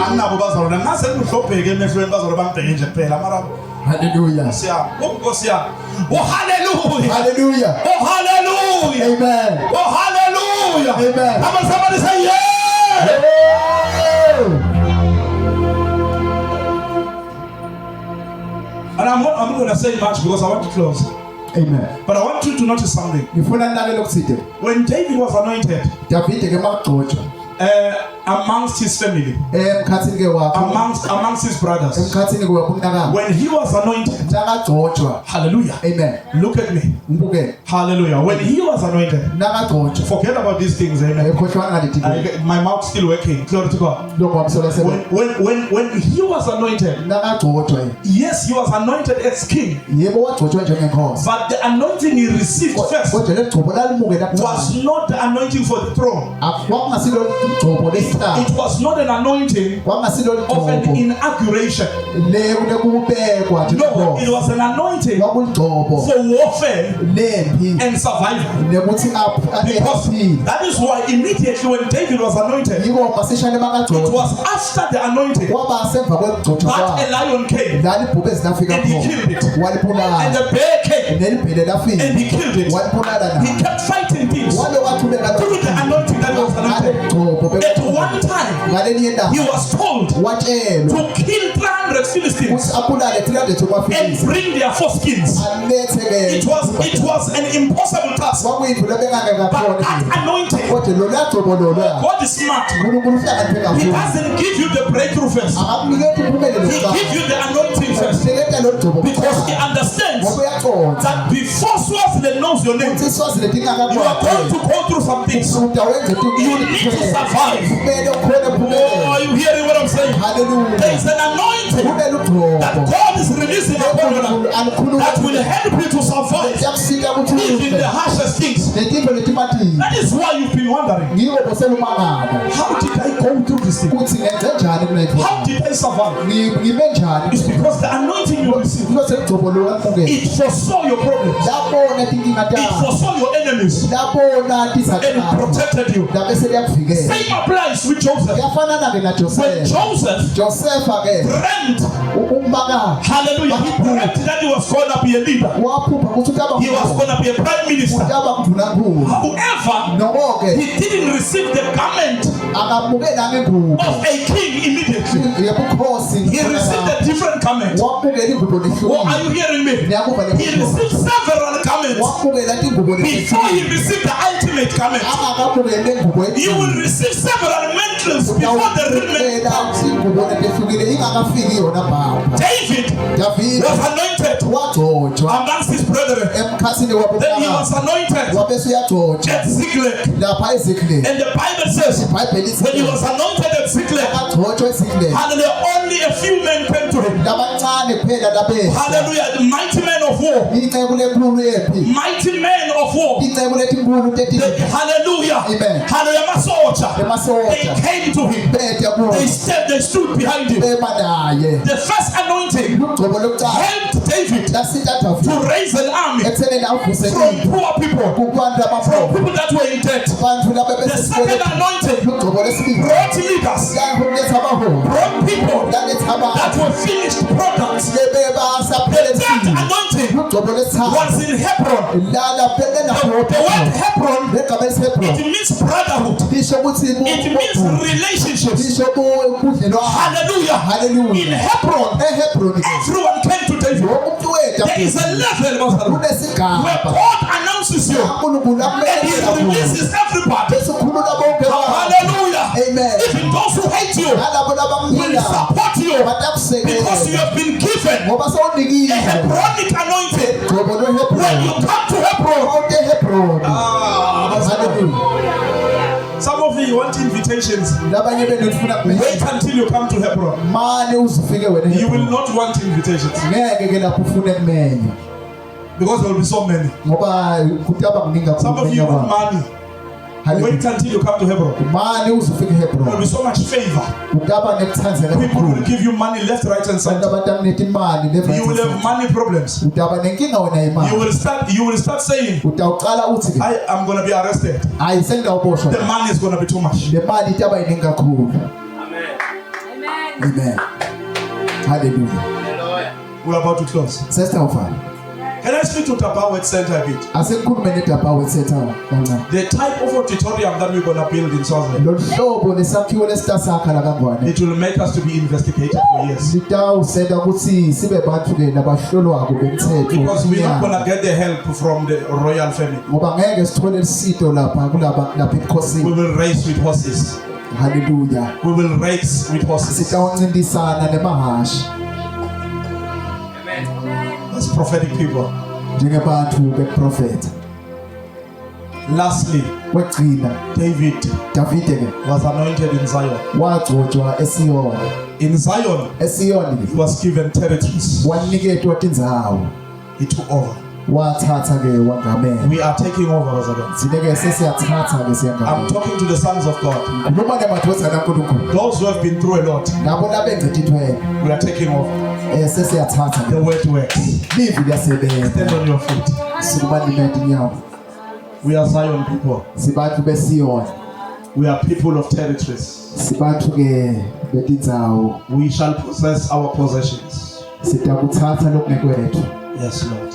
Anginabo bazalwane ngase kuhlobheke emehlweni bazalwane bangibheke nje kuphela mara haleluya Nkosi yami. Oh hallelujah. haleluya Oh hallelujah. amen Oh hallelujah. Amen. Come on, somebody say yeah. And I'm not going to say much because I want to close. amen But I want you to notice something. ngifuna ninakele okuthile When David was anointed Davide ke makugcotshwa amongst his family, emkhathini ke wakhe amongst his brothers, emkhathini ke wakhe umnakabo when he was anointed, nakagcotshwa hallelujah. amen Look at me. ngibukele Hallelujah. When he was anointed, nakagcotshwa forget about these things. Amen. ekhohlwana ngalithi My mouth still working. Glory to God. lokho wamsola sebe When he was anointed, nakagcotshwa yes, he was anointed as king, yebo wagcotshwa njengenkosi but the anointing he received first kodwa le gcobo lalimuke was not the anointing for the throne. kwakungasilo gcobo lesihlalo It was not an anointing kwakungasilo of an gcobo inauguration. le kubekwa nje No, it was an anointing kwakuligcobo for warfare lempi and survival. nekuthi Because that is why immediately when David was anointed, yiko masishane it makagcotshwa was after the anointing kwaba semva kwegcotshwa that a kwakhe lion came lali ibhubezi lafika and he killed it, khona and walibulala the bear came nelibhele lafika and he killed it. walibulala He naye kept fighting things walo wathuleka through the anointing that was anointed. At one time, ngaleli yendaba he was told watshelwa to kill 300 Philistines ukuthi abulale 300 and wamafilisi bring their foreskins. alethe It was an impossible task. kwakuyinto lebengake But ngakhona that anointing, kodwa lo lagcobo lolo God is smart. uNkulunkulu uhlakaniphe He kakhulu doesn't give you the breakthrough first. akakuniketi impumelelo He gives you the anointing first seketa lo gcobo because he understands ngoba uyaconza that before Swaziland knows your name, ukuthi iswazi you are going letingakakwazi to go through some things. usuda wenze You need to survive. kumele ukhone Oh, impumelelo are you hearing what I'm saying? There haleluya is an anointing kumele ugcobo that God is releasing upon you now alikhuluma that will help you to survive yakusika ukuthi even the harshest things. letinto letimatini That is why you've been wondering, ngiko boselumangana how did I go through this thing? ukuthi ngenze njani kulento How did I survive? ngime njani It's because the anointing you received, ngilo segcobo lo amukela it foresaw your problems. labona tinkinga It takho foresaw your enemies labona and it tizakho protected you. labese liyakuvikela Same applies with Joseph. yafanana ke na When Joseph Joseph ke dreamt, umbaka hallelujah, he dreamt that he was going to be a leader. waphupha ukuthi utaba He was going to be a prime minister. utaba mdunankulu However, noko ke he didn't receive the garment akamukela ngengubo of a king immediately. yebukhosi He received a different garment. wamukela ingubo Oh, are lehlukile you hearing me? niyakuva He received several garments wamukela tingubo before he lehlukile received the ultimate garment. akakamukela lengubo You will receive several mantles before the real mantle comes. ingubo lehlukile ingakafiki yona baba David David was anointed wagcotshwa amongst his brethren. emkhathini Then he was wabobaba anointed wabese uyagcotshwa at Ziklag. lapha ezikle And the Bible says, ibhayibheli when he was anointed at Ziklag, agcotshwa ezikle hallelujah, only a few men came to him. labancane kuphela labehla Hallelujah, the mighty men of war. icebo lenkulu yephi Mighty men of war. icebo letinkulu Hallelujah. Amen. Hallelujah. Masocha. They emasoja came to him. betya kuwo They stood behind him. bema naye The first anointing lugcobo lokuqala helped David lasita to Davide raise an army ekuthenini from avuselile poor people, kubantu from abamhlophe people that were in debt. bantu The second labebesesikweleti anointing lugcobo lesibili brought leaders workers, brought people that were finished products. That anointing was in Hebron. The word Hebron, it means brotherhood. It means relationships. Hallelujah. In Hebron, everyone came to David. There is a level where God announces you and He releases everybody. Hallelujah. Amen. Even those who hate you will support you because you have been given a Hebronic anointing. When you come to Hebron, some of you want invitations. Wait until you come to Hebron. You will not want invitations because there will be so many. Some of you want money. Wait until you come to Hebron. There will be so much favor. People will give you money left, right, and center. You will have money problems. You will start saying, I am going to be arrested. The money is going to be too much. Amen. Amen. Hallelujah. We're about to close. Can I speak to Tabawa Center a bit? The type of auditorium that we're going to build in Swaziland, it will make us to be investigated for years. Because we're not going to get the help from the royal family. We will race with horses. Hallelujah. We will race with horses. As prophetic people. Lastly, David was anointed in Zion. In Zion, he was given territories. He took over. We are taking over. I'm talking to the sons of God. Those who have been through a lot. We are taking over. The word works. Stand on your feet. We are Zion people. We are people of territories. We shall possess our possessions. Yes, Lord.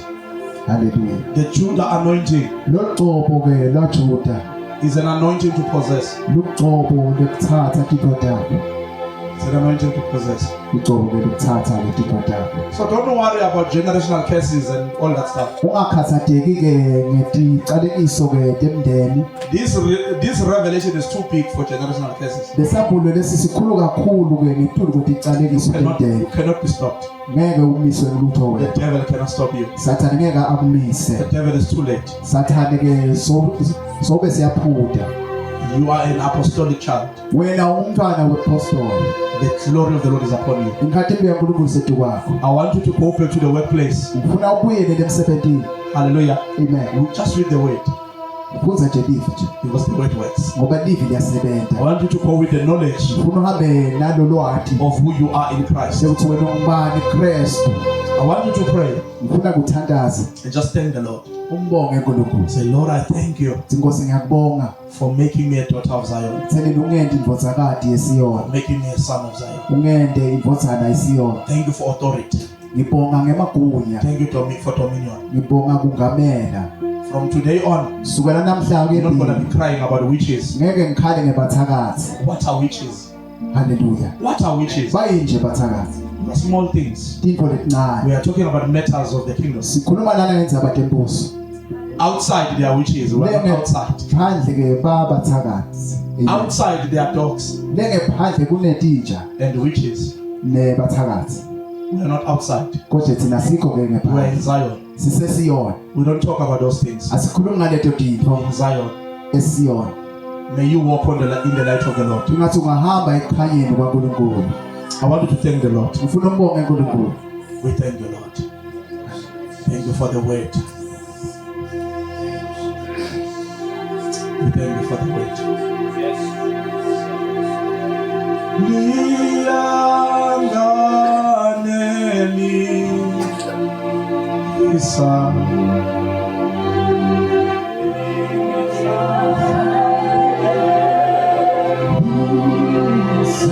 Hallelujah. The Judah anointing is an anointing to possess. It's an anointing to possess. So don't worry about generational curses and all that stuff. This revelation is too big for generational curses. You cannot be stopped. The devil cannot stop you. The devil is too late. You are an apostolic child. The glory of the Lord is upon you. I want you to go back to the workplace. Hallelujah. Amen. We just read the word. Because the word works. I want you to go with the knowledge of who you are in Christ. I want you to pray and just thank the Lord. Say, Lord, I thank you for making me a daughter of Zion, making me a son of Zion. Thank you for authority. Thank you for dominion. From today on, you're not going to be crying about witches. What are witches? Hallelujah. What are witches? Small things. We are talking about matters of the kingdom. Outside there are witches. We are not outside. Outside there are dogs and witches. We are not outside. We are in Zion. We don't talk about those things. In Zion. May you walk in the light of the Lord. I want you to thank the Lord. We thank the Lord. Thank you for the word. We thank you for the word. Yes.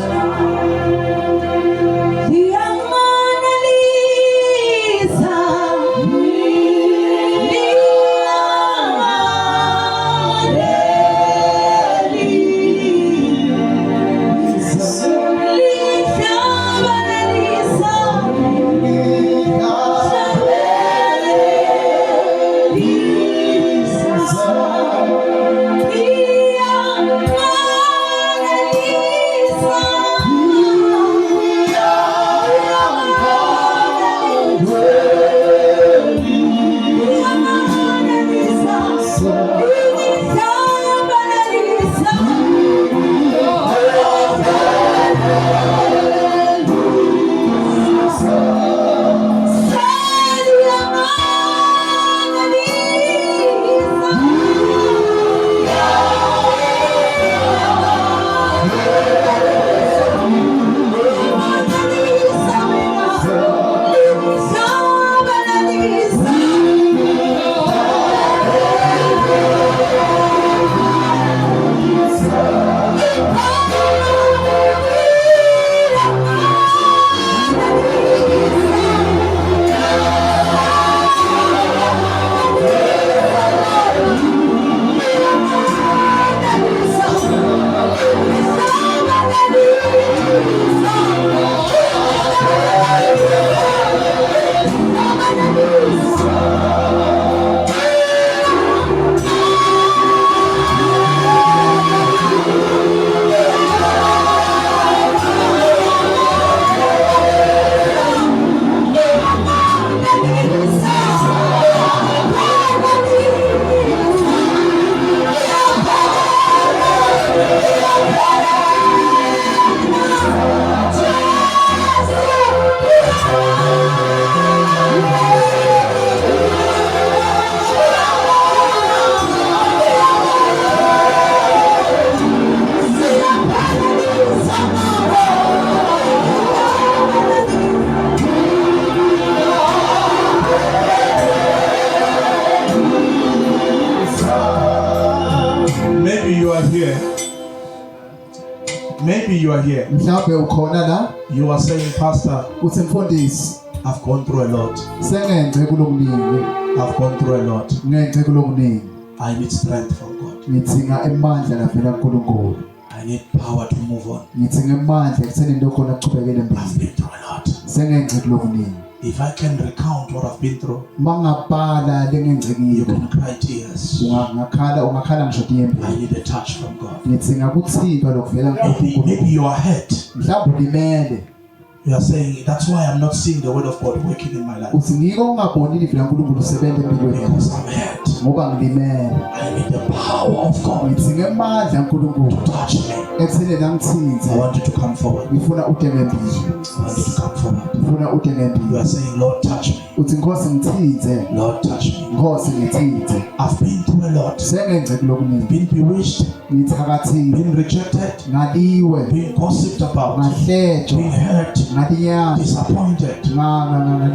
Maybe you are here. Mhlawumbe ukhona la. You are saying, Pastor, uthi mfundisi, I've gone through a lot. Sengenze kulokuningi. I've gone through a lot. Ngenze kulokuningi. I need strength from God. Ngidinga amandla lavela kuNkulunkulu. I need power to move on. Ngidinga amandla ekutheni into khona kuchubekele I've phambili. been through a lot. Sengenze kulokuningi. If I can recount what I've been through, Mangabhala lengenzekile. you can cry tears. Ungakhala ngisho tiyembe. I need a touch from God. Ngidinga kuthintwa lokuvela kuNkulunkulu. Maybe you are hurt. Mhlawumbe ulimele. You are saying, that's why I'm not seeing the word of God working in my life. Uthi ngiko ungaboni ilizwi laNkulunkulu lisebenza empilweni yami. Because I'm hurt. Ngoba ngilimele. I need the power of God Ngidinga amandla kaNkulunkulu. to touch me. Ekutheni langithinze. I want you to come forward. Ngifuna udenge empilo. I want you to come forward. Ngifuna udenge You empilo. are saying, Lord, touch me. Uthi Nkosi ngithinze. Lord, touch me. Nkosi ngithinze. I've been through a lot. Sengenze kulokuningi. Been bewitched, Ngithakathile. been rejected, Ngaliwe. been gossiped about, Ngahlejwa. been hurt, Ngadinyana. disappointed.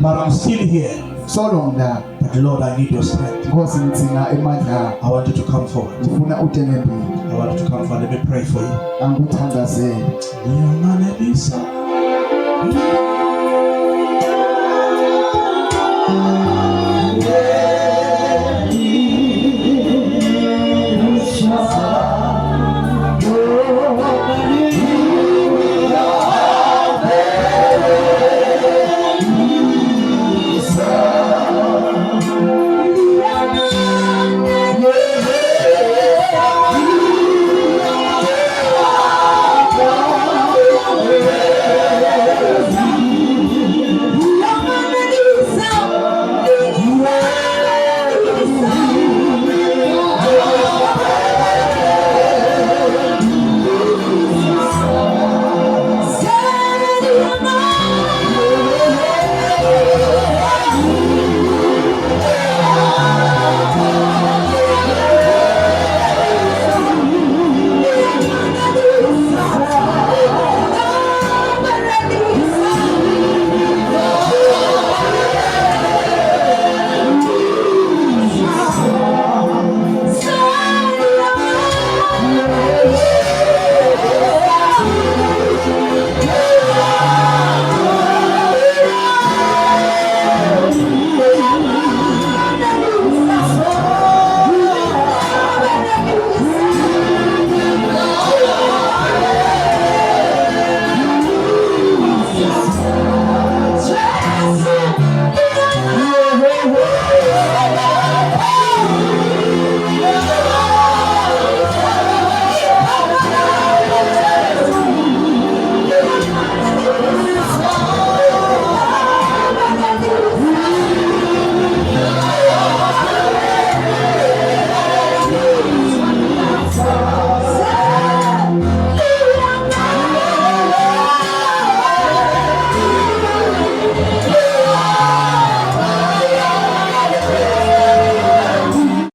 But I'm still here. Solo ngila. But Lord, I need your strength. Nkosi ngidinga amandla. I want you to come forward. Ngifuna udenge empilo. I want you to come forward. Let me pray for you. Angikuthandazele. Ngiyanganelisa.